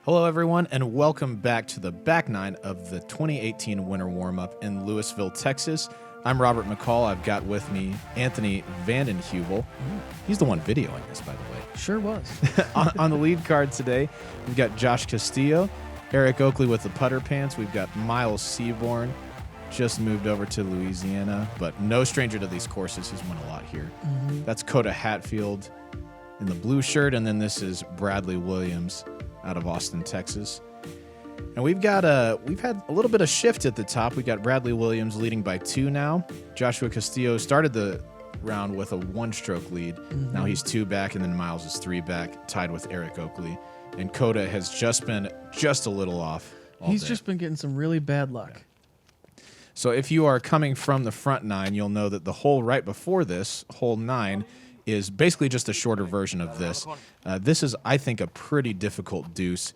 Hello, everyone, and welcome back to the back nine of the 2018 Winter Warm-Up in Lewisville, Texas. I'm Robert McCall. I've got with me Anthony Vanden Heuvel. He's the one videoing this, by the way. Sure was. on the lead card today, we've got Josh Castillo, Eric Oakley with the putter pants. We've got Miles Seaborn, just moved over to Louisiana, but no stranger to these courses. He's won a lot here. That's Coda Hatfield in the blue shirt, and then this is Bradley Williams out of Austin, Texas. And we've had a little bit of shift at the top. We got Bradley Williams leading by 2 now. Joshua Castillo started the round with a 1-stroke lead. Now he's 2 back, and then Miles is 3 back, tied with Eric Oakley. And Coda has just been just a little off all He's day. just been getting some really bad luck. So if you are coming from the front 9, you'll know that the hole right before this, hole 9, is basically just a shorter version of this. This is, I think, a pretty difficult deuce.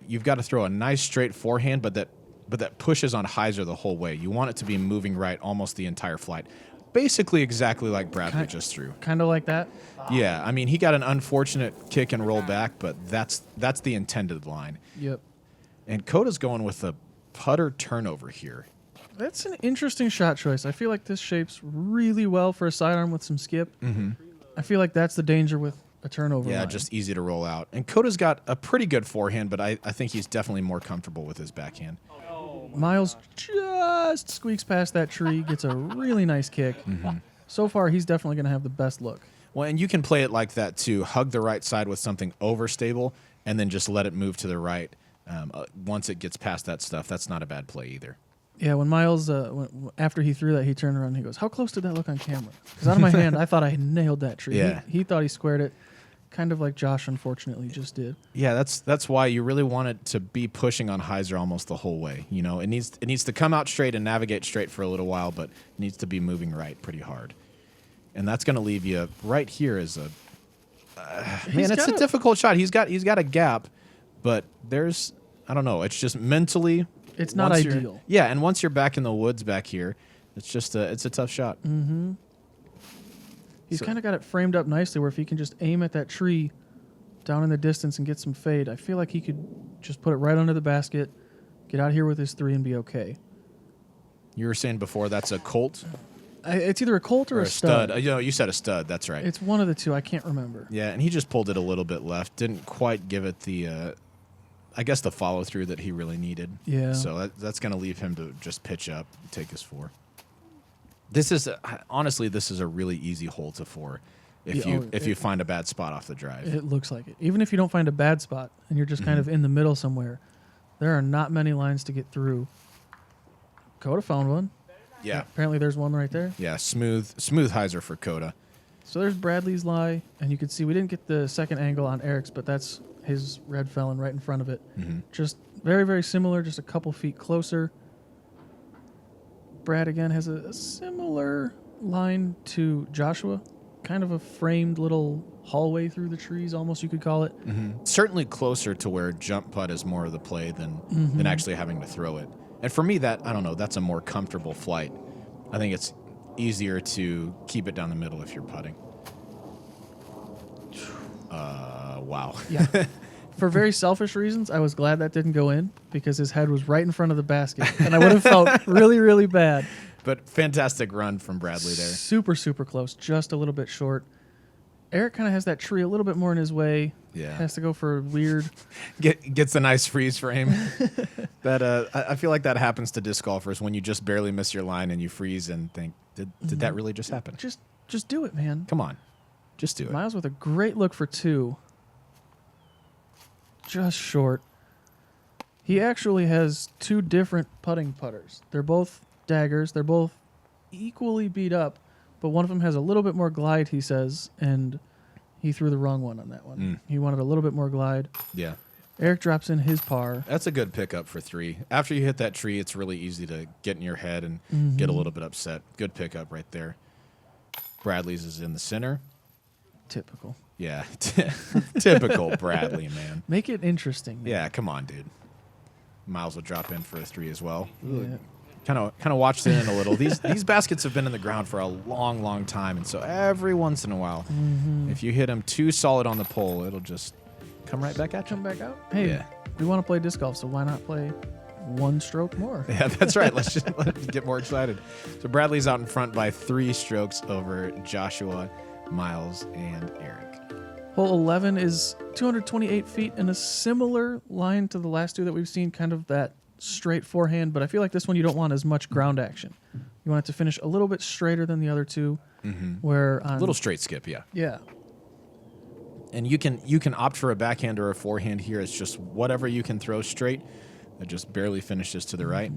You've got to throw a nice straight forehand, but that pushes on hyzer the whole way. You want it to be moving right almost the entire flight. Basically exactly like Bradley just threw. Kind of like that? Yeah, I mean, he got an unfortunate kick and roll back, but that's the intended line. Yep. And Coda's going with a putter turnover here. That's an interesting shot choice. I feel like this shapes really well for a sidearm with some skip. I feel like that's the danger with a turnover line. Just easy to roll out. And Coda's got a pretty good forehand, but I think he's definitely more comfortable with his backhand. Miles just squeaks past that tree, gets a really nice kick. So far, he's definitely going to have the best look. Well, and you can play it like that too. Hug the right side with something overstable, and then just let it move to the right. Once it gets past that stuff, that's not a bad play either. Yeah, when Miles, after he threw that, he turned around and he goes, "How close did that look on camera?" Because out of my hand, I thought I had nailed that tree. Yeah. He thought he squared it, kind of like Josh, unfortunately, just did. Yeah, that's why you really want it to be pushing on hyzer almost the whole way. You know, it needs to come out straight and navigate straight for a little while, but it needs to be moving right pretty hard. And that's going to leave you right here as a man. It's a difficult shot. He's got a gap, but there's I don't know. It's just mentally. It's not ideal. Yeah, and once you're back in the woods back here, it's just it's a tough shot. He's kind of got it framed up nicely where if he can just aim at that tree down in the distance and get some fade, I feel like he could just put it right under the basket, get out here with his 3 and be okay. You were saying before that's a Colt? It's either a Colt or a stud. You said a stud. That's right. It's one of the two. I can't remember. Yeah, and he just pulled it a little bit left. Didn't quite give it the, I guess, the follow-through that he really needed. Yeah. So that's going to leave him to just pitch up, take his 4. This is honestly, this is a really easy hole to 4 if you find a bad spot off the drive. It looks like it. Even if you don't find a bad spot and you're just kind of in the middle somewhere, there are not many lines to get through. Coda found one. Yeah. Apparently there's one right there. Yeah, smooth hyzer for Coda. So there's Bradley's lie, and you can see we didn't get the second angle on Eric's, but that's his red felon right in front of it. Just very, very similar, just a couple feet closer. Brad, again, has a similar line to Joshua. Kind of a framed little hallway through the trees, almost you could call it. Certainly closer to where jump putt is more of the play than actually having to throw it. And for me, that's a more comfortable flight. I think it's easier to keep it down the middle if you're putting. Wow. Yeah. For very selfish reasons, I was glad that didn't go in because his head was right in front of the basket, and I would have felt really, really bad. But fantastic run from Bradley there. Super, super close, just a little bit short. Eric kind of has that tree a little bit more in his way. Yeah. Has to go for weird. Gets a nice freeze frame. That I feel like that happens to disc golfers when you just barely miss your line and you freeze and think, did that really just happen? Just do it, man. Come on. Just do it. Miles with a great look for 2. Just short. He actually has 2 different putting putters. They're both daggers. They're both equally beat up, but one of them has a little bit more glide, he says, and he threw the wrong one on that one. He wanted a little bit more glide. Yeah. Eric drops in his par. That's a good pickup for 3. After you hit that tree, it's really easy to get in your head and get a little bit upset. Good pickup right there. Bradley's is in the center. Typical. Yeah. Typical Bradley, man. Make it interesting. Man. Yeah, come on, dude. Miles will drop in for a 3 as well. Yeah. Kind of watched it in a little. These baskets have been in the ground for a long, long time, and so every once in a while, if you hit them too solid on the pole, it'll just come right back at you. Come back out. Hey, Yeah. we want to play disc golf, so why not play one stroke more? Yeah, that's right. Let's get more excited. So Bradley's out in front by 3 strokes over Joshua, Miles, and Eric. Hole 11 is 228 feet in a similar line to the last 2 that we've seen, kind of that straight forehand, but I feel like this one you don't want as much ground action. You want it to finish a little bit straighter than the other 2. Where A little straight skip, yeah. Yeah. And you can opt for a backhand or a forehand here. It's just whatever you can throw straight that just barely finishes to the right.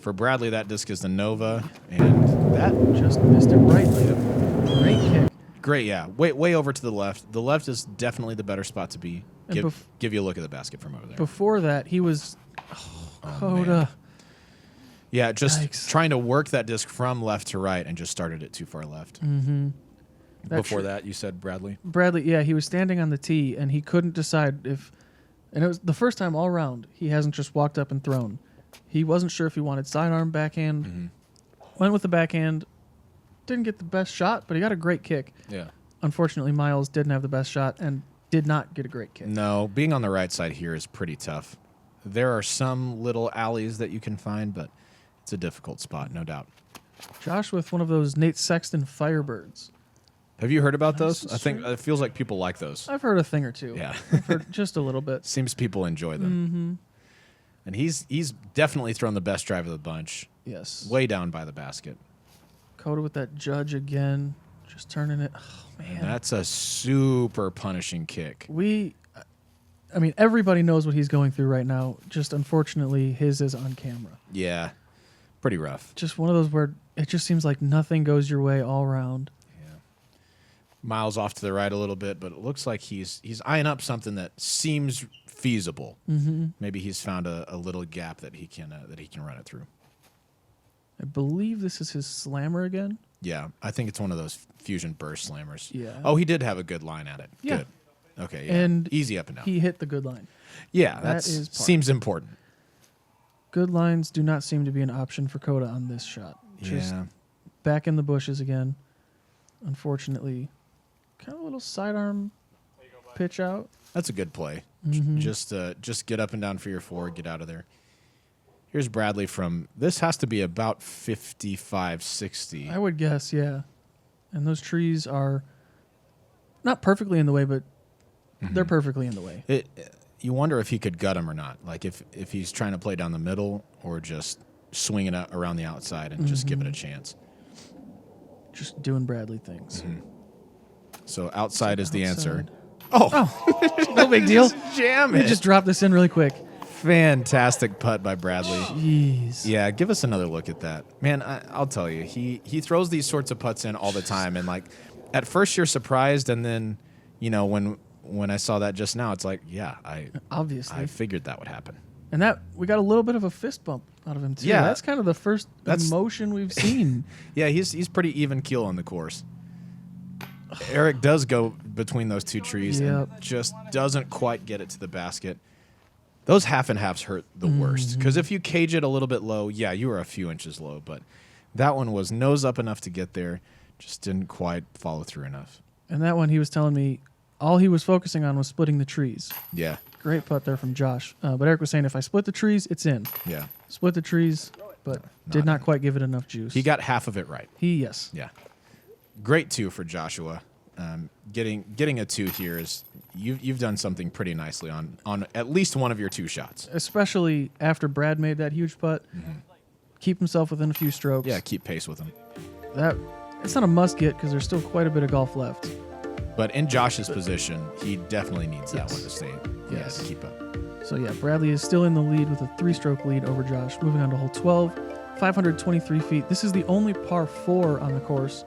For Bradley, that disc is the Nova, and that Just missed it right. Great kick. great, yeah. Way over to the left. The left is definitely the better spot to be. And Give you a look at the basket from over there. Before that, he was Coda. Yeah, just Yikes. trying to work that disc from left to right and just started it too far left. Before that, you said Bradley? Bradley, yeah, he was standing on the tee, and he couldn't decide if... And it was the first time all around, he hasn't just walked up and thrown. He wasn't sure if he wanted sidearm, backhand. Went with the backhand. Didn't get the best shot, but he got a great kick. Yeah. Unfortunately, Miles didn't have the best shot and did not get a great kick. No, being on the right side here is pretty tough. There are some little alleys that you can find, but it's a difficult spot, no doubt. Josh with one of those Nate Sexton Firebirds. Have you heard about those? Nice I think straight. it feels like people like those. I've heard a thing or two. Yeah. I've heard just a little bit. Seems people enjoy them. And he's definitely thrown the best drive of the bunch. Yes. Way down by the basket. Coda with that judge again. Just turning it. Oh, man. That's a super punishing kick. I mean, everybody knows what he's going through right now. Just unfortunately, his is on camera. Yeah. Pretty rough. Just one of those where it just seems like nothing goes your way all around. Miles off to the right a little bit, but it looks like he's eyeing up something that seems feasible. Maybe he's found a little gap that he can run it through. I believe this is his slammer again. Yeah, I think it's one of those fusion burst slammers. Yeah. Oh, he did have a good line at it. Yeah. Good. Okay. Yeah. And easy up and down. He hit the good line. Yeah, that is part. seems important. Good lines do not seem to be an option for Coda on this shot. Just back in the bushes again. Unfortunately, kind of a little sidearm pitch out. That's a good play. Just get up and down for your 4, get out of there. Here's Bradley from, this has to be about 55, 60. I would guess, yeah. And those trees are not perfectly in the way, but they're perfectly in the way. You wonder if he could gut him or not. Like if he's trying to play down the middle or just swing it out around the outside and just give it a chance. Just doing Bradley things. So outside is the answer. Oh, no big deal. Jam We it. just dropped this in really quick. Fantastic putt by Bradley. Jeez. Yeah, give us another look at that. Man, I'll tell you, he throws these sorts of putts in all the time. And, like, at first you're surprised. And then, you know, when I saw that just now, it's like, yeah, Obviously. I figured that would happen. And that we got a little bit of a fist bump out of him, too. Yeah. That's kind of the first emotion we've seen. Yeah, he's pretty even keel on the course. Eric does go between those 2 trees and just doesn't quite get it to the basket. Those half and halves hurt the worst because if you cage it a little bit low, yeah, you were a few inches low, but that one was nose up enough to get there, just didn't quite follow through enough. And that one, he was telling me all he was focusing on was splitting the trees. Yeah. Great putt there from Josh. But Eric was saying if I split the trees, it's in. Yeah. Split the trees, but did not quite give it enough juice. He got half of it right. Yes. Yeah. Great 2 for Joshua. Getting a 2 here is you've done something pretty nicely on at least one of your 2 shots. Especially after Brad made that huge putt. Keep himself within a few strokes. Yeah, keep pace with him. It's not a must get because there's still quite a bit of golf left. But in Josh's position, he definitely needs that one to stay. Yes. To keep up. So yeah, Bradley is still in the lead with a 3-stroke lead over Josh. Moving on to hole 12, 523 feet. This is the only par 4 on the course.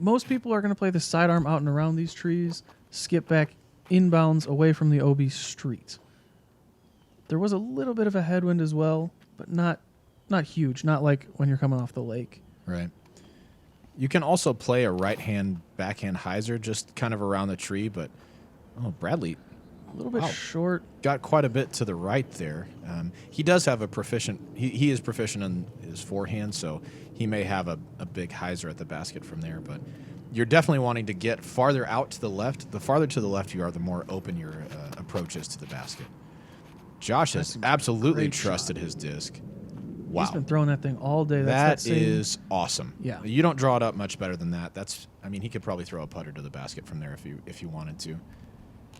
Most people are going to play the sidearm out and around these trees, skip back inbounds away from the OB street. There was a little bit of a headwind as well, but not huge, not like when you're coming off the lake. Right. You can also play a right-hand backhand hyzer just kind of around the tree, but Bradley A little bit short. Got quite a bit to the right there. He does have a proficient. He is proficient in his forehand, so he may have a big hyzer at the basket from there. But you're definitely wanting to get farther out to the left. The farther to the left you are, the more open your approach is to the basket. Josh has That's a absolutely great trusted his disc. Wow. He's been throwing that thing all day. That That's that same, is awesome. Yeah. You don't draw it up much better than that. He could probably throw a putter to the basket from there if he wanted to.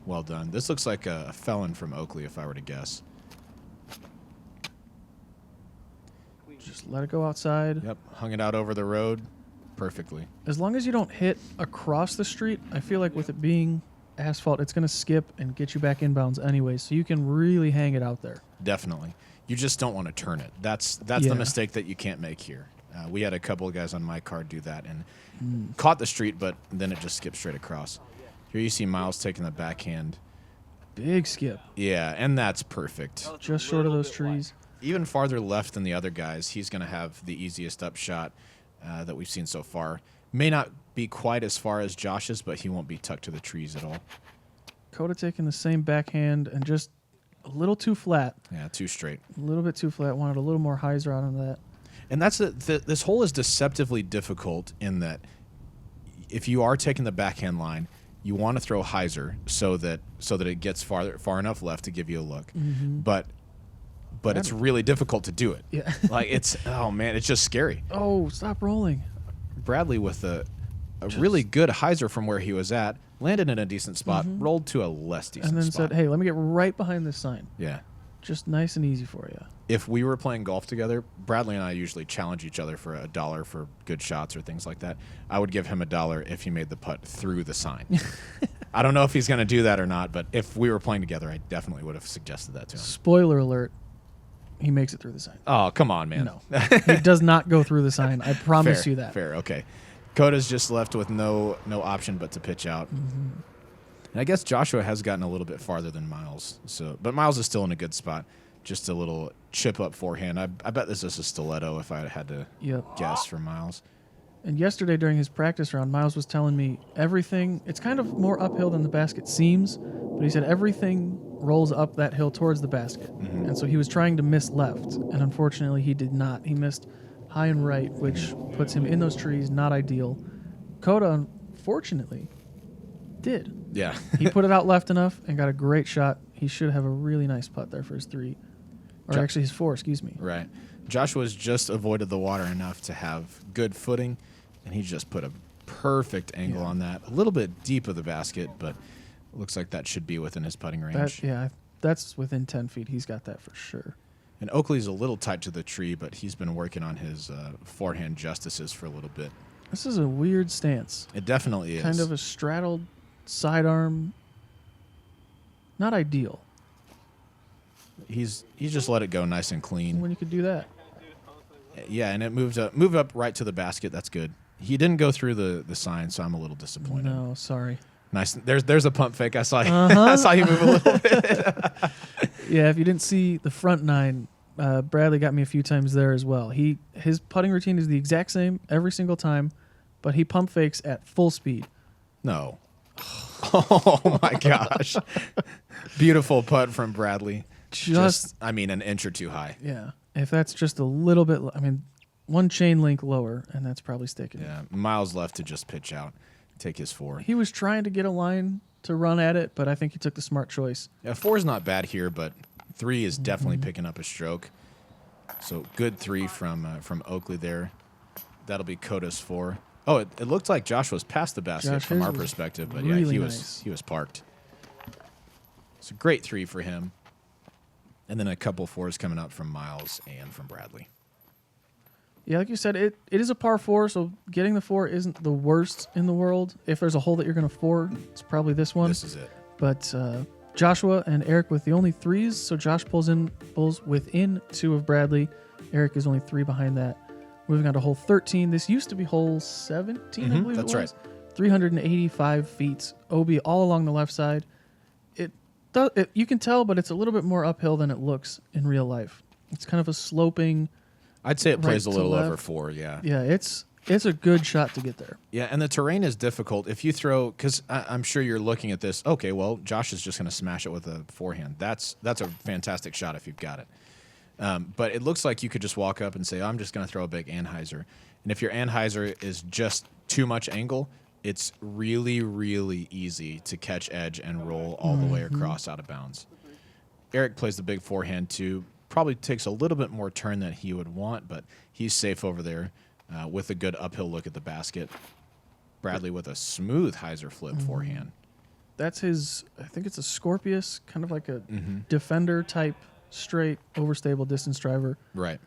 Well done. This looks like a felon from Oakley, if I were to guess. Just let it go outside. Yep, hung it out over the road perfectly. As long as you don't hit across the street, I feel like with it being asphalt, it's going to skip and get you back inbounds anyway, so you can really hang it out there. Definitely. You just don't want to turn it. That's Yeah. the mistake that you can't make here. We had a couple of guys on my card do that and caught the street, but then it just skipped straight across. Here you see Miles taking the backhand. Big skip. Yeah, and that's perfect. Just short of those trees. Even farther left than the other guys, he's going to have the easiest upshot that we've seen so far. May not be quite as far as Josh's, but he won't be tucked to the trees at all. Coda taking the same backhand and just a little too flat. Yeah, too straight. A little bit too flat. Wanted a little more hyzer out on that. And that's this hole is deceptively difficult in that if you are taking the backhand line, you want to throw hyzer so that it gets far enough left to give you a look. But it's really difficult to do it. Yeah. Like it's it's just scary. Oh, stop rolling. Bradley with a really good hyzer from where he was at, landed in a decent spot, rolled to a less decent And then spot. said, hey, let me get right behind this sign. Yeah. Just nice and easy for you. If we were playing golf together, Bradley and I usually challenge each other for $1 for good shots or things like that. I would give him $1 if he made the putt through the sign. I don't know if he's going to do that or not, but if we were playing together, I definitely would have suggested that to him. Spoiler alert, he makes it through the sign. Oh, come on, man. No. He does not go through the sign. I promise you that. Fair, okay. Coda's just left with no option but to pitch out. And I guess Joshua has gotten a little bit farther than Miles, but Miles is still in a good spot. Just a little chip up forehand. I bet this is a stiletto if I had to guess for Miles. And yesterday during his practice round, Miles was telling me everything, it's kind of more uphill than the basket seems, but he said everything rolls up that hill towards the basket. And so he was trying to miss left, and unfortunately he did not. He missed high and right, which puts him in those trees, not ideal. Coda, unfortunately, did. Yeah. He put it out left enough and got a great shot. He should have a really nice putt there for his 3. Or actually his 4, excuse me. Right. Joshua's just avoided the water enough to have good footing, and he just put a perfect angle on that. A little bit deep of the basket, but it looks like that should be within his putting range. That's within 10 feet. He's got that for sure. And Oakley's a little tight to the tree, but he's been working on his forehand justices for a little bit. This is a weird stance. It definitely is. Kind of a straddled sidearm. Not ideal. He's just let it go nice and clean. When you could do that. Yeah, and it moved up right to the basket. That's good. He didn't go through the sign, so I'm a little disappointed. No, sorry. Nice. There's a pump fake. I saw I saw you move a little bit. Yeah, if you didn't see the front 9, Bradley got me a few times there as well. His putting routine is the exact same every single time, but he pump fakes at full speed. No. Oh my gosh. Beautiful putt from Bradley. Just an inch or two high. Yeah. If that's just a little bit, one chain link lower, and that's probably sticking. Yeah, Miles left to just pitch out, take his 4. He was trying to get a line to run at it, but I think he took the smart choice. Yeah, 4 is not bad here, but 3 is definitely picking up a stroke. So good 3 from Oakley there. That'll be Coda's 4. Oh, it looked like Josh was past the basket from our perspective, but really he nice. was parked. It's a great 3 for him. And then a couple 4s coming up from Miles and from Bradley. Yeah, like you said, it is a par 4, so getting the 4 isn't the worst in the world. If there's a hole that you're going to 4, it's probably this one. This is it. But Joshua and Eric with the only 3s, so Josh pulls within 2 of Bradley. Eric is only 3 behind that. Moving on to hole 13. This used to be hole 17, I believe that's it was. right. 385 feet. OB all along the left side. You can tell, but it's a little bit more uphill than it looks in real life. It's kind of a sloping. I'd say it plays right a little to over left. 4, yeah. Yeah, it's a good shot to get there. Yeah, and the terrain is difficult. If you throw, because I'm sure you're looking at this, okay, well, Josh is just going to smash it with a forehand. That's a fantastic shot if you've got it. But it looks like you could just walk up and say, I'm just going to throw a big anhyzer. And if your anhyzer is just too much angle, it's really, really easy to catch edge and roll all the way across out of bounds. Eric plays the big forehand too. Probably takes a little bit more turn than he would want, but he's safe over there with a good uphill look at the basket. Bradley with a smooth hyzer flip forehand. That's his, I think it's a Scorpius, kind of like a defender type, straight, overstable distance driver. Right.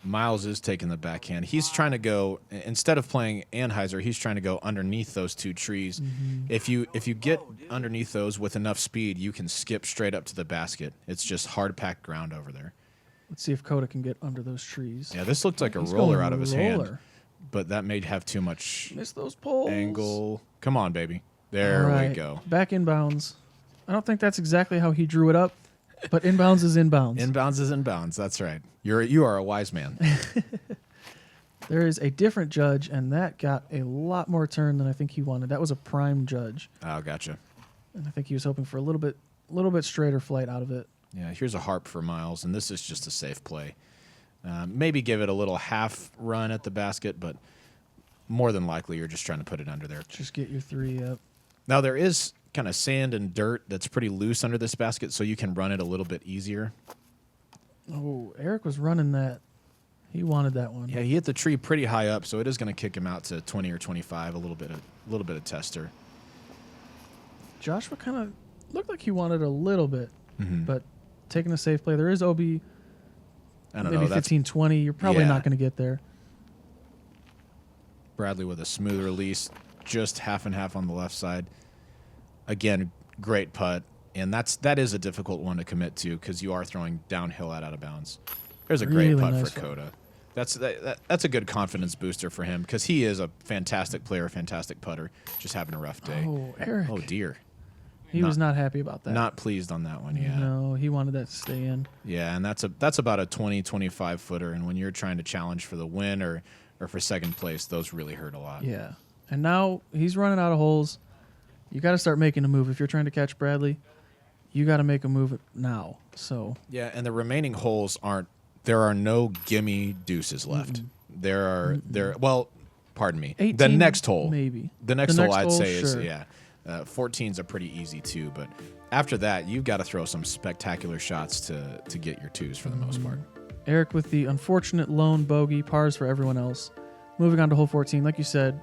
Miles is taking the backhand. He's trying to go, instead of playing Anheuser, he's trying to go underneath those two trees. If you get underneath those with enough speed, you can skip straight up to the basket. It's just hard-packed ground over there. Let's see if Coda can get under those trees. Yeah, this looked like a He's roller going out of his roller. hand, but that may have too much Miss those poles. angle. Come on, baby. There All right, we go. Back inbounds. I don't think that's exactly how he drew it up, but inbounds is inbounds. Inbounds is inbounds. That's right. You are a wise man. There is a different judge, and that got a lot more turn than I think he wanted. That was a prime judge, Oh, gotcha. and I think he was hoping for a little bit straighter flight out of it. Yeah, here's a harp for Miles, and this is just a safe play. Maybe give it a little half run at the basket, but more than likely you're just trying to put it under there. Just get your three up. Now, there is kind of sand and dirt that's pretty loose under this basket, so you can run it a little bit easier. Oh, Eric was running that. He wanted that one. Yeah, he hit the tree pretty high up, so it is going to kick him out to 20 or 25, a little bit of tester. Joshua kind of looked like he wanted a little bit, Mm-hmm. but taking a safe play. There is OB, I don't maybe know. That's 15, 20. You're probably Yeah. not going to get there. Bradley with a smooth release, just half and half on the left side. Again, great putt, and that is a difficult one to commit to because you are throwing downhill out of bounds. There's a great Really putt nice for one. Coda. That's a good confidence booster for him because he is a fantastic player, fantastic putter, just having a rough day. Oh, Eric. Oh, dear. He was not happy about that. Not pleased on that one, yeah. No, he wanted that to stay in. Yeah, and that's about a 20, 25 footer, and when you're trying to challenge for the win or for second place, those really hurt a lot. Yeah. And now he's running out of holes. You got to start making a move. If you're trying to catch Bradley, you got to make a move now. So Yeah, and the remaining holes there are no gimme deuces left. Well, pardon me. 18, The next hole. maybe. The next The hole next I'd hole, say sure. is, 14's a pretty easy two, but after that, you've got to throw some spectacular shots to get your twos for the most part. Eric with the unfortunate lone bogey, pars for everyone else. Moving on to hole 14, like you said,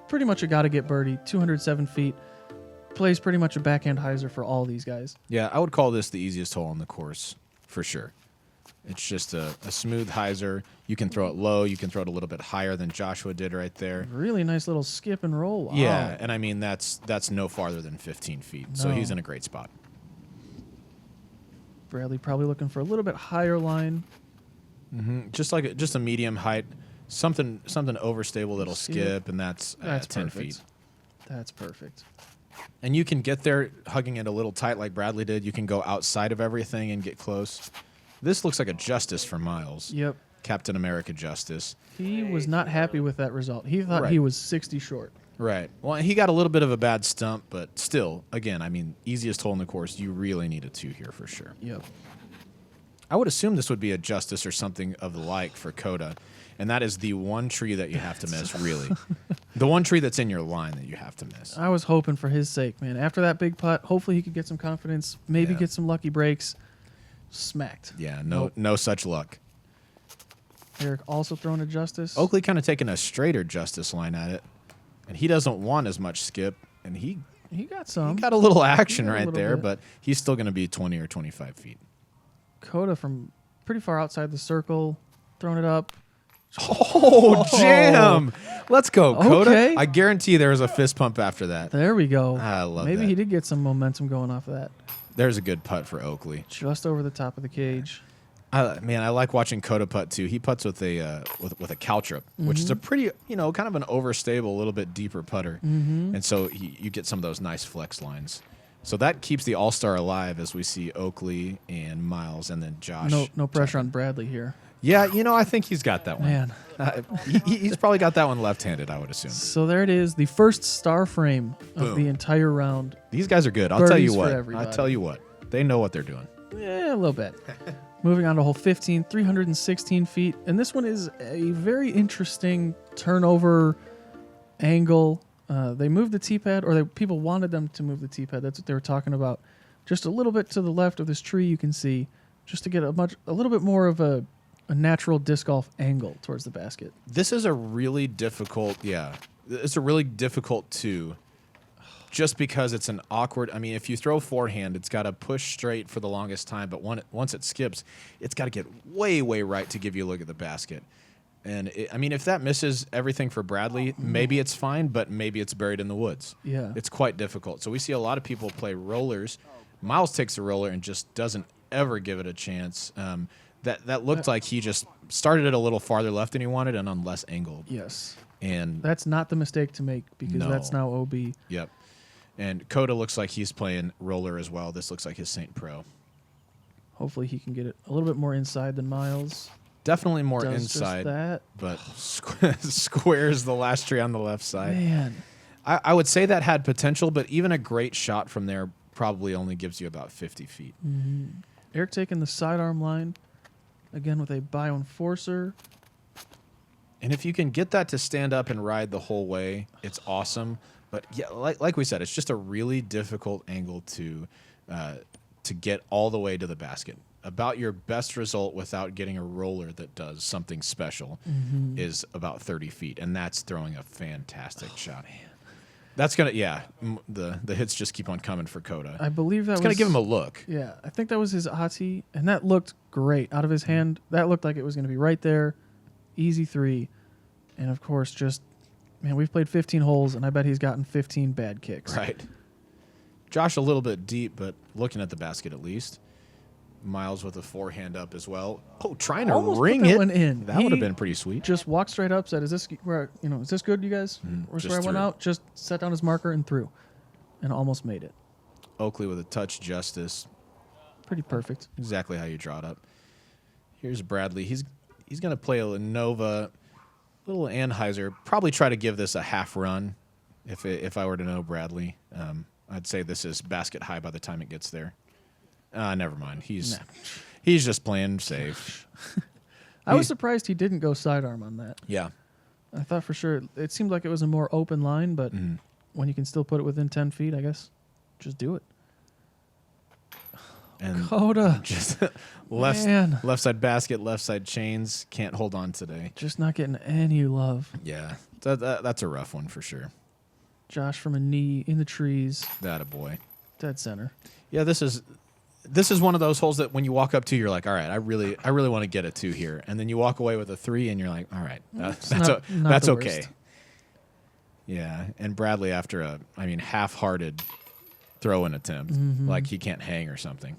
pretty much a got-to-get birdie, 207 feet. Plays pretty much a backhand hyzer for all these guys. Yeah, I would call this the easiest hole on the course for sure. It's just a smooth hyzer. You can throw it low. You can throw it a little bit higher than Joshua did right there. Really nice little skip and roll. Wow. Yeah, and I mean that's no farther than 15 feet, so No. he's in a great spot. Bradley probably looking for a little bit higher line. Just a medium height, something overstable that'll See skip, and that's 10 perfect. feet. That's perfect. And you can get there hugging it a little tight like Bradley did. You can go outside of everything and get close. This looks like a justice for Miles. Yep. Captain America justice. He was not happy with that result. He thought Right. he was 60 short. Right. Well, he got a little bit of a bad stump, but still, again, I mean, easiest hole in the course. You really need a two here for sure. Yep. I would assume this would be a justice or something of the like for Coda, and that is the one tree that you have to miss, really. The one tree that's in your line that you have to miss. I was hoping for his sake, man. After that big putt, hopefully he could get some confidence, maybe Yeah. get some lucky breaks. Smacked. Yeah, Nope. no such luck. Eric also throwing a justice. Oakley kind of taking a straighter justice line at it, and he doesn't want as much skip, and he He got some. got a little action got a right little there, bit. but he's still going to be 20 or 25 feet. Coda from pretty far outside the circle, throwing it up. Oh, jam! Let's go, Coda. Okay. I guarantee there was a fist pump after that. There we go. I love Maybe that. he did get some momentum going off of that. There's a good putt for Oakley. Just over the top of the cage. I like watching Coda putt too. He putts with a with a caltrip, which is a pretty kind of an overstable, a little bit deeper putter, and so you get some of those nice flex lines. So that keeps the All-Star alive as we see Oakley and Miles, and then Josh. No pressure on Bradley here. Yeah, I think he's got that one. Man. He's probably got that one left-handed, I would assume. So there it is, the first star frame of Boom. the entire round. These guys are good. I'll tell you Birdies for what. everybody. I'll tell you what. They know what they're doing. Yeah, a little bit. Moving on to hole 15, 316 feet. And this one is a very interesting turnover angle. They moved the tee pad, or people wanted them to move the tee pad. That's what they were talking about. just a little bit to the left of this tree you can see, just to get a little bit more of a natural disc golf angle towards the basket. This is a really difficult, it's a really difficult two, just because it's an awkward, I mean, if you throw forehand, it's got to push straight for the longest time, but once it skips, it's got to get way, way right to give you a look at the basket. And, I mean, if that misses everything for Bradley, maybe it's fine, but maybe it's buried in the woods. Yeah. It's quite difficult. So we see a lot of people play rollers. Miles takes the roller and just doesn't ever give it a chance. That looked like he just started it a little farther left than he wanted and on less angle. Yes. And that's not the mistake to make because that's now OB. Yep. And Coda looks like he's playing roller as well. This looks like his St. Pro. Hopefully he can get it a little bit more inside than Miles. Definitely more Does inside, just that. but squares the last tree on the left side. Man. I would say that had potential, but even a great shot from there probably only gives you about 50 feet. Mm-hmm. Eric taking the sidearm line, again with a bio-enforcer. And if you can get that to stand up and ride the whole way, it's awesome. But yeah, like we said, it's just a really difficult angle to get all the way to the basket. About your best result without getting a roller that does something special is about 30 feet, and that's throwing a fantastic shot. Man. That's gonna, the hits just keep on coming for Coda. I believe that it's was gonna give him a look. Yeah, I think that was his Ati, and that looked great out of his hand. That looked like it was gonna be right there, easy 3, and of course, just man, we've played 15 holes, and I bet he's gotten 15 bad kicks. Right. Josh a little bit deep, but looking at the basket at least. Miles with a forehand up as well. Oh, trying to Almost ring put that it. one in. That would have been pretty sweet. Just walked straight up, said, "Is this where is this good, you guys?" Where's just where I went threw. out. Just set down his marker and threw, and almost made it. Oakley with a touch justice. Pretty perfect. Exactly how you draw it up. Here's Bradley. He's going to play a Nova, little Anheuser. Probably try to give this a half run. If I were to know Bradley, I'd say this is basket high by the time it gets there. Never mind. He's just playing safe. I was surprised he didn't go sidearm on that. Yeah. I thought for sure it seemed like it was a more open line, but when you can still put it within 10 feet, I guess just do it. And Coda. just left side basket, left side chains. Can't hold on today. Just not getting any love. Yeah. That's a rough one for sure. Josh from a knee in the trees. That a boy. Dead center. Yeah, this is one of those holes that when you walk up to, you're like, all right, I really want to get a 2 here, and then you walk away with a 3, and you're like, all right, that's the okay. worst. Yeah, and Bradley after a half-hearted throw-in attempt, like he can't hang or something.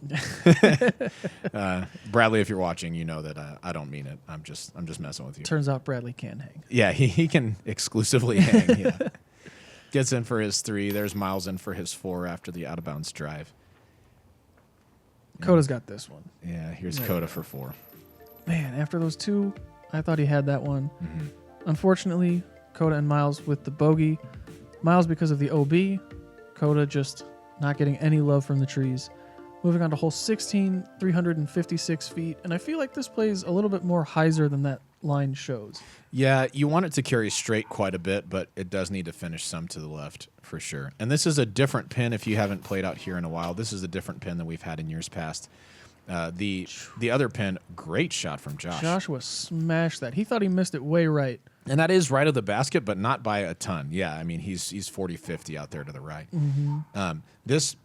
Bradley, if you're watching, you know that I don't mean it. I'm just messing with you. Turns out Bradley can hang. Yeah, he can exclusively hang. Yeah. Gets in for his 3. There's Miles in for his 4 after the out-of-bounds drive. Coda's got this one. Yeah, here's Coda for 4. Man, after those 2, I thought he had that one. Unfortunately, Coda and Miles with the bogey. Miles because of the OB. Coda just not getting any love from the trees. Moving on to hole 16, 356 feet. And I feel like this plays a little bit more hyzer than that line shows. Yeah, you want it to carry straight quite a bit, but it does need to finish some to the left for sure. And this is a different pin if you haven't played out here in a while. This is a different pin than we've had in years past. The other pin, great shot from Josh. Joshua smashed that. He thought he missed it way right. And that is right of the basket, but not by a ton. Yeah, I mean, he's 40-50 out there to the right. This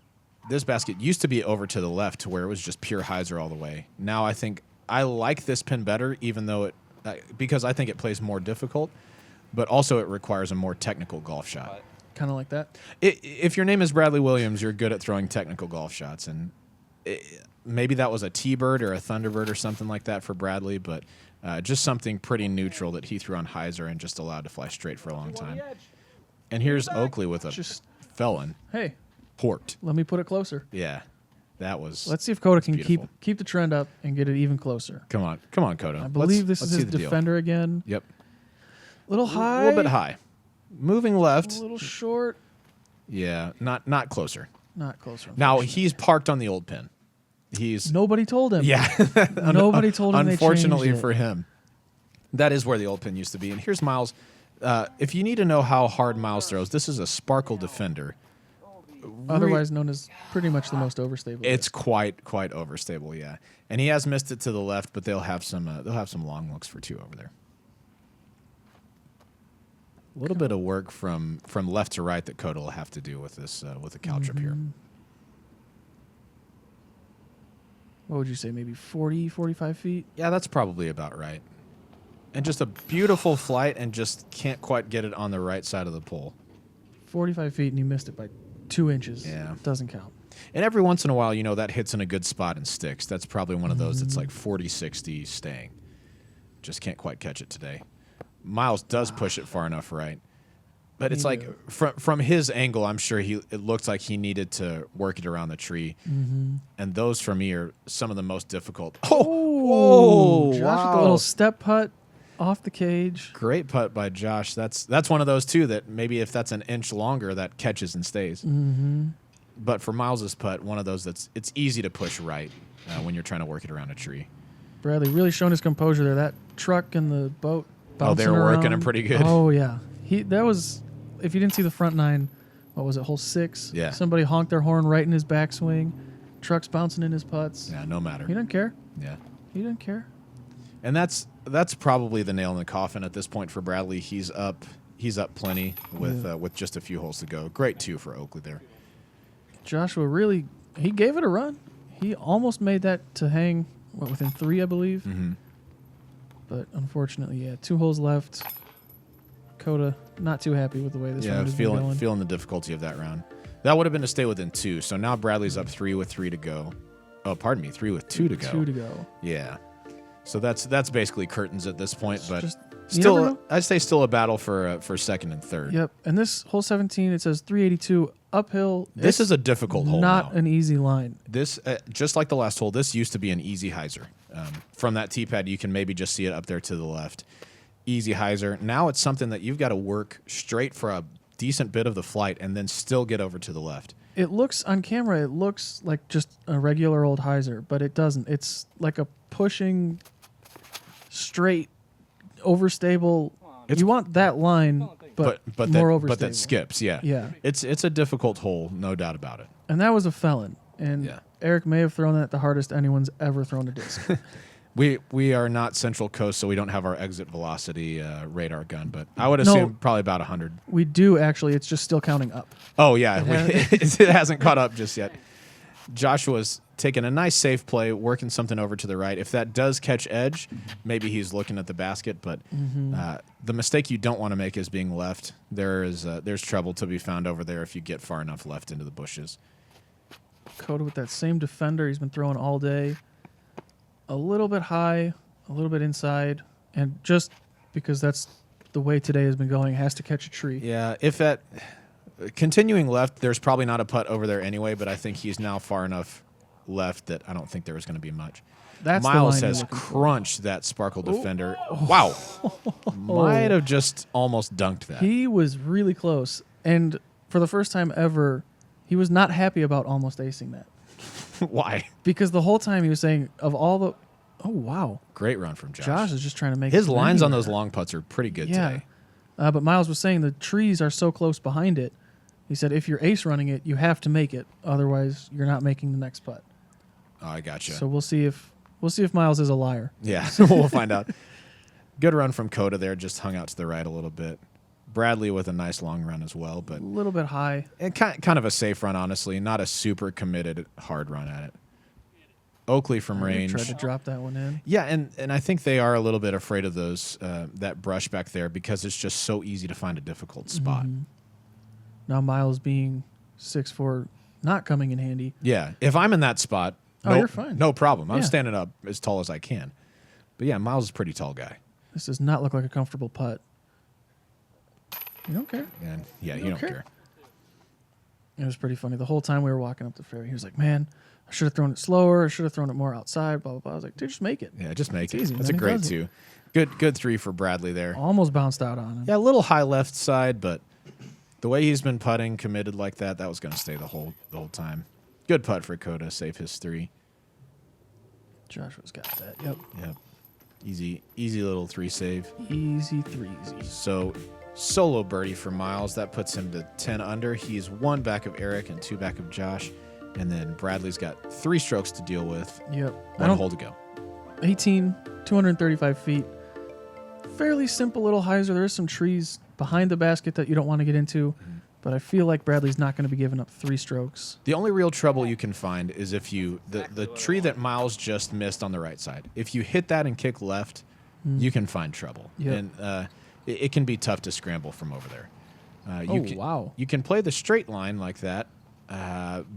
basket used to be over to the left to where it was just pure hyzer all the way. Now I think I like this pin better, even though because I think it plays more difficult, but also it requires a more technical golf shot. Kind of like that. If your name is Bradley Williams, you're good at throwing technical golf shots, and maybe that was a T-bird or a Thunderbird or something like that for Bradley, but just something pretty neutral that he threw on hyzer and just allowed to fly straight for a long time. And here's Oakley with a felon. Hey, Port. let me put it closer. Yeah, that was. Let's see if Coda can beautiful. keep the trend up and get it even closer. Come on, Coda. I believe this let's is see his the deal. defender again. Yep. Little high. A little bit high. Moving left. A little short. Yeah, not closer. Not closer. Now he's parked on the old pin. Nobody told him. Yeah. Nobody told him. Unfortunately they changed it. for him, that is where the old pin used to be. And here's Miles. If you need to know how hard Miles throws, this is a Sparkle Defender. otherwise known as pretty much the most overstable. It's quite overstable, yeah. And he has missed it to the left, but they'll have some long looks for 2 over there. A little bit of work from left to right that Coda will have to do with this with the cow trip here. What would you say, maybe 40, 45 feet? Yeah, that's probably about right. And just a beautiful flight, and just can't quite get it on the right side of the pole. 45 feet, and you missed it by 2 inches. Yeah. Doesn't count. And every once in a while, that hits in a good spot and sticks. That's probably one of those that's like 40, 60 staying. Just can't quite catch it today. Miles does push it far enough right. But it's like from his angle, I'm sure it looks like he needed to work it around the tree. And those for me are some of the most difficult. Whoa! Josh with a little step putt off the cage. Great putt by Josh. That's one of those too that maybe if that's an inch longer, that catches and stays. But for Miles's putt, one of those it's easy to push right when you're trying to work it around a tree. Bradley really showing his composure there. That truck and the boat bouncing they were working around. him pretty good. Oh yeah, that was. If you didn't see the front 9, what was it, hole 6? Yeah. Somebody honked their horn right in his backswing. Truck's bouncing in his putts. Yeah, no matter. He didn't care. Yeah. He didn't care. And that's probably the nail in the coffin at this point for Bradley. He's up plenty with just a few holes to go. Great 2 for Oakley there. Joshua really, he gave it a run. He almost made that to hang, within 3, I believe. But unfortunately, yeah, 2 holes left. Coda not too happy with the way this round is going. Feeling the difficulty of that round. That would have been to stay within 2. So now Bradley's up 3 with 3 to go. Oh, pardon me, 3 with 2 to go. 2 to go. Yeah. So that's basically curtains at this point, but Just, still, I'd say still a battle for second and third. Yep. And this hole 17, it says 382 uphill. This is a difficult hole. Not now. an easy line. This just like the last hole. This used to be an easy hyzer. From that tee pad, you can maybe just see it up there to the left. Easy hyzer. Now it's something that you've got to work straight for a decent bit of the flight and then still get over to the left. It looks on camera, it looks like just a regular old hyzer, but it doesn't. It's like a pushing straight, overstable. You want that line, but more overstable. But that skips, yeah. Yeah. It's a difficult hole, no doubt about it. And that was a felon. And Eric may have thrown that the hardest anyone's ever thrown a disc. We are not Central Coast, so we don't have our exit velocity radar gun, but I would assume probably about 100. We do, actually. It's just still counting up. Oh, yeah. It hasn't caught up just yet. Joshua's taking a nice safe play, working something over to the right. If that does catch edge, maybe he's looking at the basket, but the mistake you don't want to make is being left. There's trouble to be found over there if you get far enough left into the bushes. Coda with that same defender he's been throwing all day. A little bit high, a little bit inside, and just because that's the way today has been going, has to catch a tree. Yeah, if at continuing left, there's probably not a putt over there anyway, but I think he's now far enough left that I don't think there was going to be much. That's Miles has crunched that Sparkle defender. Wow. Might have just almost dunked that. He was really close, and for the first time ever, he was not happy about almost acing that. Why? Because the whole time he was saying, of all the... Oh, wow. Great run from Josh. Josh is just trying to make his lines on those long putts are pretty good today. But Miles was saying the trees are so close behind it. He said if you're ace running it, you have to make it. Otherwise, you're not making the next putt. Oh, I gotcha. So we'll see if Miles is a liar. Yeah, we'll find out. Good run from Coda there. Just hung out to the right a little bit. Bradley with a nice long run as well, but a little bit high. And kind of a safe run, honestly. Not a super committed hard run at it. Oakley from range. Tried to drop that one in. Yeah, and I think they are a little bit afraid of those that brush back there because it's just so easy to find a difficult spot. Now Miles being 6'4", not coming in handy. Yeah, if I'm in that spot, you're fine. No problem. I'm standing up as tall as I can. But yeah, Miles is a pretty tall guy. This does not look like a comfortable putt. You don't care? And yeah, you don't care. It was pretty funny. The whole time we were walking up the fairway, he was like, man, I should have thrown it slower. I should have thrown it more outside, blah, blah, blah. I was like, dude, just make it. Yeah, just make it. Easy. That's a great 2. Good 3 for Bradley there. Almost bounced out on him. Yeah, a little high left side, but the way he's been putting, committed like that was going to stay the whole time. Good putt for Coda, save his 3. Joshua's got that. Yep. Easy little 3 save. Easy 3. So Solo birdie for Miles. That puts him to 10 under. He's 1 back of Eric and 2 back of Josh. And then Bradley's got 3 strokes to deal with. Yep. 1 hole to go. 18, 235 feet. Fairly simple little hyzer. There is some trees behind the basket that you don't want to get into. But I feel like Bradley's not going to be giving up 3 strokes. The only real trouble you can find is if you the tree that Miles just missed on the right side. If you hit that and kick left, you can find trouble. Yep. And it can be tough to scramble from over there. Wow. You can play the straight line like that.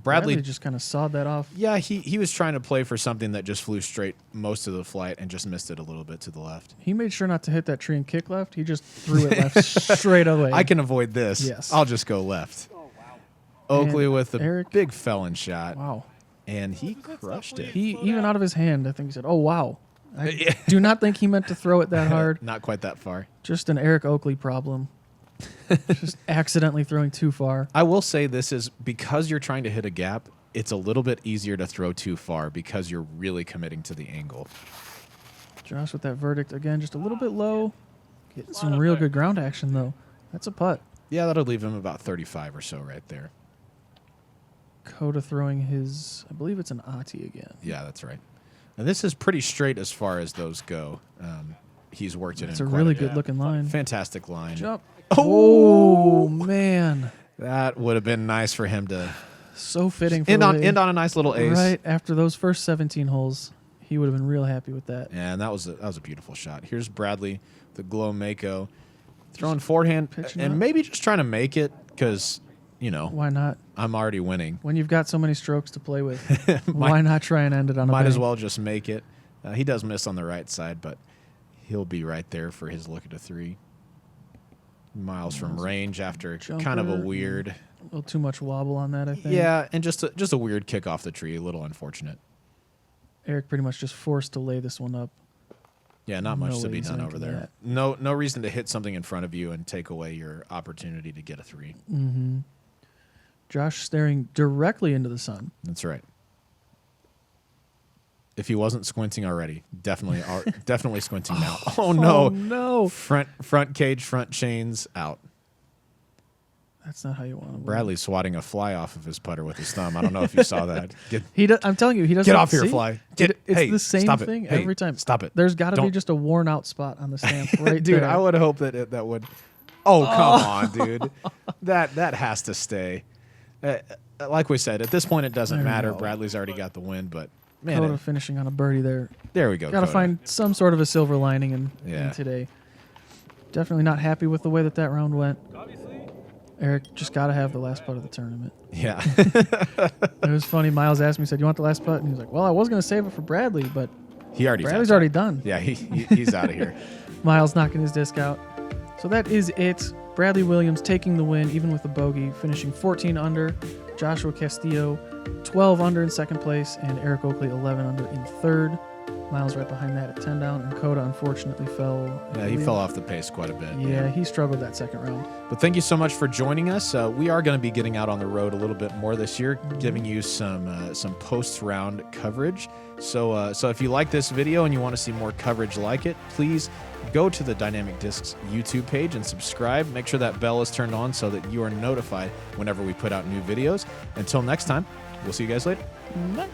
Bradley just kind of sawed that off. Yeah, he was trying to play for something that just flew straight most of the flight and just missed it a little bit to the left. He made sure not to hit that tree and kick left. He just threw it left straight away. I can avoid this. Yes. I'll just go left. Oakley And with a Eric- big felon shot. Wow. And he crushed it. He even out of his hand, I think he said, "Oh wow." I do not think he meant to throw it that hard. Not quite that far. Just an Eric Oakley problem. Just accidentally throwing too far. I will say this is because you're trying to hit a gap, it's a little bit easier to throw too far because you're really committing to the angle. Josh with that verdict again, just a little bit low. Getting some real good ground action though. That's a putt. Yeah, that'll leave him about 35 or so right there. Coda throwing his, I believe it's an Ati again. Yeah, that's right. And this is pretty straight as far as those go. He's worked it It's in a quite really bit. good looking line. Fantastic line. Jump. Oh! Oh man. That would have been nice for him to So fitting for end the on way- a nice little ace. Right after those first 17 holes, he would have been real happy with that. And that was a beautiful shot. Here's Bradley, the Glow Mako, throwing forehand pitching and up. maybe just trying to make it because, Why not? I'm already winning. When you've got so many strokes to play with, why not try and end it on a Might as bang? well just make it. He does miss on the right side, but he'll be right there for his look at a 3. Miles from range after kind of a Jumper. weird. A little too much wobble on that, I think. Yeah, and just a weird kick off the tree, a little unfortunate. Eric pretty much just forced to lay this one up. Yeah, not No much to way be he's done over making there. that. No reason to hit something in front of you and take away your opportunity to get a 3. Mm-hmm. Josh staring directly into the sun. That's right. If he wasn't squinting already, definitely squinting now. Oh no! Oh, no. Front cage, front chains out. That's not how you want to win. Bradley's swatting a fly off of his putter with his thumb. I don't know if you saw that. I'm telling you, he doesn't. Get off here, see? fly. It's Hey, the same stop it. thing Hey, every time. Stop it. There's got to be Don't- just a worn out spot on the stamp right Dude, there. I would hope that would. Oh, come on, dude. That has to stay. Like we said, at this point it doesn't There we matter. go. Bradley's already got the win, but man, Coda finishing on a birdie there. there we go. Got to Coda. find some sort of a silver lining in Yeah. today. Definitely not happy with the way that round went. Eric just got to have the last putt of the tournament. Yeah. It was funny. Miles asked me, said, "You want the last putt?" And he was like, "Well, I was going to save it for Bradley, but Bradley's already done." Yeah, he's out of here. Miles knocking his disc out. So that is it. Bradley Williams taking the win, even with the bogey, finishing 14 under. Joshua Castillo, 12 under in second place, and Eric Oakley, 11 under in third. Miles right behind that at 10 down, and Coda unfortunately fell. I Yeah, he believe. fell off the pace quite a bit. Yeah, he struggled that second round. But thank you so much for joining us. We are going to be getting out on the road a little bit more this year, giving you some post-round coverage. So if you like this video and you want to see more coverage like it, please go to the Dynamic Discs YouTube page and subscribe. Make sure that bell is turned on so that you are notified whenever we put out new videos. Until next time, we'll see you guys later. Bye.